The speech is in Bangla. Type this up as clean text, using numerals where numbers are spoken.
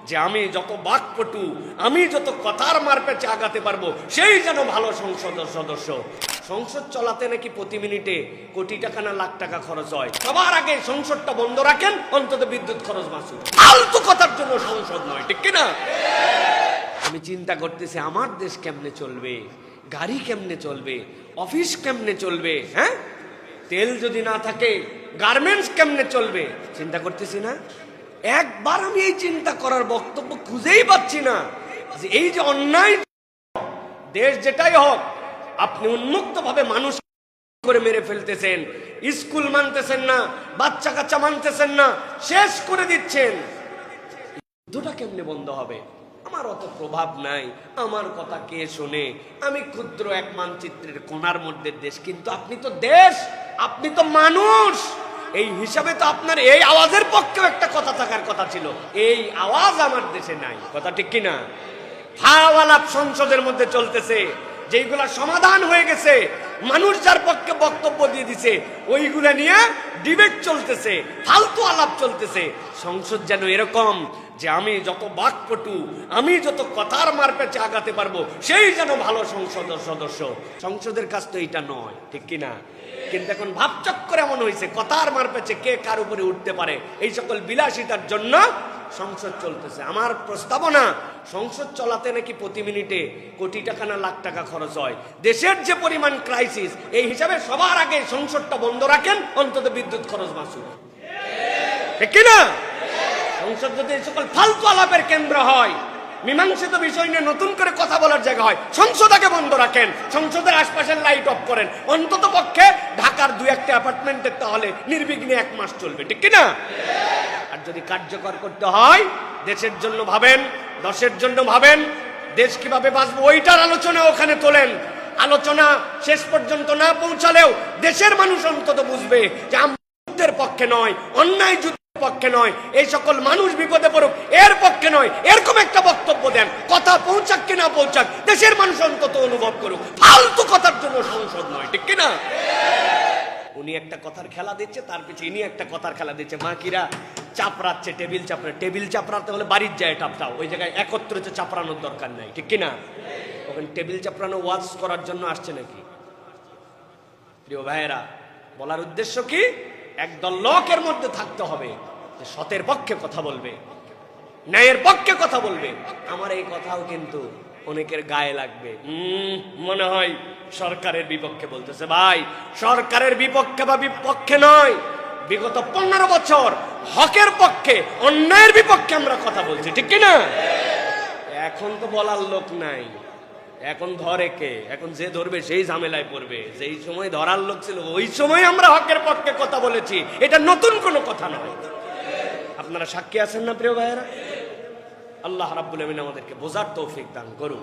যে আমি যত বাকপটু, আমি যত কথার মারপেচে আগাতে পারবো, সেই যেন ভালো সংসদ সদস্য। সংসদ চলাতে নাকি প্রতি মিনিটে কোটি টাকা না লাখ টাকা খরচ হয়। সবার আগে সংসদটা বন্ধ রাখেন, অন্তত বিদ্যুৎ খরচ বাঁচুক। ফালতু কথার জন্য সংসদ নয়, ঠিক কিনা? আমি চিন্তা করতেছি আমার দেশ কেমনে চলবে, গাড়ি কেমনে চলবে, অফিস কেমনে চলবে, হ্যাঁ, তেল যদি না থাকে গার্মেন্টস কেমনে চলবে, চিন্তা করতেছি না। একবার আমি এই চিন্তা করার বক্তব্য খুঁজেই পাচ্ছি না যে এই যে অন্যায় দেশ যেটাই হোক, আপনি উন্মুক্ত ভাবে মানুষ করে মেরে ফেলতেছেন, স্কুল মানতেছেন না, বাচ্চা কাচ্চা মানতেছেন না, শেষ করে দিচ্ছেন। যুদ্ধটা কেমনে বন্ধ হবে? আমার অত প্রভাব নাই, আমার কথা কে শোনে? আমি ক্ষুদ্র এক মানচিত্রের কোণার মধ্যে দেশ, কিন্তু আপনি তো দেশ, আপনি তো মানুষ। এই হিসাবে তো আপনার এই আওয়াজের পক্ষেও একটা কথা থাকার কথা ছিল। এই আওয়াজ আমার দেশে নাই, কথা ঠিক কিনা? ফাওয়ালাপ সংসদের মধ্যে চলতেছে, যেইগুলা সমাধান হয়ে গেছে, মানুষ যার পক্ষে বক্তব্য দিয়ে দিছে, ওইগুলা নিয়ে ডিবেট চলতেছে, ফালতু আলাপ চলতেছে। সংসদ যেন এরকম যে আমি যত বাকপটু, আমি যত কথার মারপেচে আগাতে পারবো, সেই যেন ভালো সংসদ সদস্য। সংসদের কাজ তো এইটা নয়, ঠিক কিনা? কিন্তু এখন ভাবচক্কর এমন হয়েছে, কথার মারপেচে কে কার উপরে উঠতে পারে, এই সকল বিলাসিতার জন্য সংসদ চলতেছে। আমার প্রস্তাবনা, সংসদ চলাতে নাকি প্রতি মিনিটে কোটি টাকা না লাখ টাকা খরচ হয়। দেশের যে পরিমাণ ক্রাইসিস, এই হিসাবে সবার আগে সংসদটা বন্ধ রাখেন, অন্তত বিদ্যুৎ খরচ বাঁচুক, ঠিক কিনা? সংসদ যদি এই সকল ফালতু আলাপের কেন্দ্র হয়, মীমাংসিত বিষয় নিয়ে নতুন করে কথা বলার জায়গা হয়, সংসদকে বন্ধ রাখেন, সংসদের আশপাশের লাইট অফ করেন, অন্তত পক্ষে ঢাকার 2-1টা অ্যাপার্টমেন্টের তাহলে নির্বিঘ্নে 1 মাস চলবে, ঠিক কিনা? আর যদি কার্যকর করতে হয়, দেশের জন্য ভাবেন, দশের জন্য ভাবেন, দেশ কিভাবে বাঁচবো ওইটার আলোচনা ওখানে তোলেন। আলোচনা শেষ পর্যন্ত না পৌঁছালেও দেশের মানুষ অন্তত বুঝবে যে আমরা যুদ্ধের পক্ষে নয়, অন্যায় যুদ্ধের পক্ষে নয়, এই সকল মানুষ বিপদে পড়ুক এর পক্ষে নয়, এরকম একটা বক্তব্য দেন। কথা পৌঁছাক কি না পৌঁছাক, দেশের মানুষ অন্তত অনুভব করুক। ফালতু কথার জন্য সংসদ নয়, ঠিক কিনা? উনি একটা কথার খেলা দিচ্ছে, তার পিছিয়ে ইনি একটা কথার খেলা দিচ্ছে। মাকিরা চাপড়াচ্ছে, টেবিল চাপড়াতে হলে বাড়ির যায় টাপটাও, ওই জায়গায় একত্রিত চাপড়ানোর দরকার নাই, ঠিক কিনা? ওখানে টেবিল চাপড়ানো ওয়াজ করার জন্য আসছে নাকি? প্রিয় ভাইয়েরা, বলার উদ্দেশ্য কি? একদল লোকের মধ্যে থাকতে হবে যে সতের পক্ষে কথা বলবে, ন্যায়ের পক্ষে কথা বলবে। আমার এই কথাও কিন্তু অনেকের গায়ে লাগবে, মনে হয় সরকারের বিপক্ষে বলতেছে। ভাই, সরকারের বিপক্ষে বা বিপক্ষে নয়, বিগত 15 বছর হকের পক্ষে, অন্যায়ের বিপক্ষে আমরা কথা বলছি, ঠিক কিনা? এখন তো বলার লোক নাই, এখন ধরে কে? এখন যে ধরবে সেই ঝামেলায় পড়বে। যেই সময় ধরার লোক ছিল ওই সময় আমরা হকের পক্ষে কথা বলেছি, এটা নতুন কোনো কথা নয়। আপনারা সাক্ষী আছেন না প্রিয় ভাইয়েরা? আল্লাহ রাব্বুল আমিন আমাদেরকে বোঝার তৌফিক দান করুন।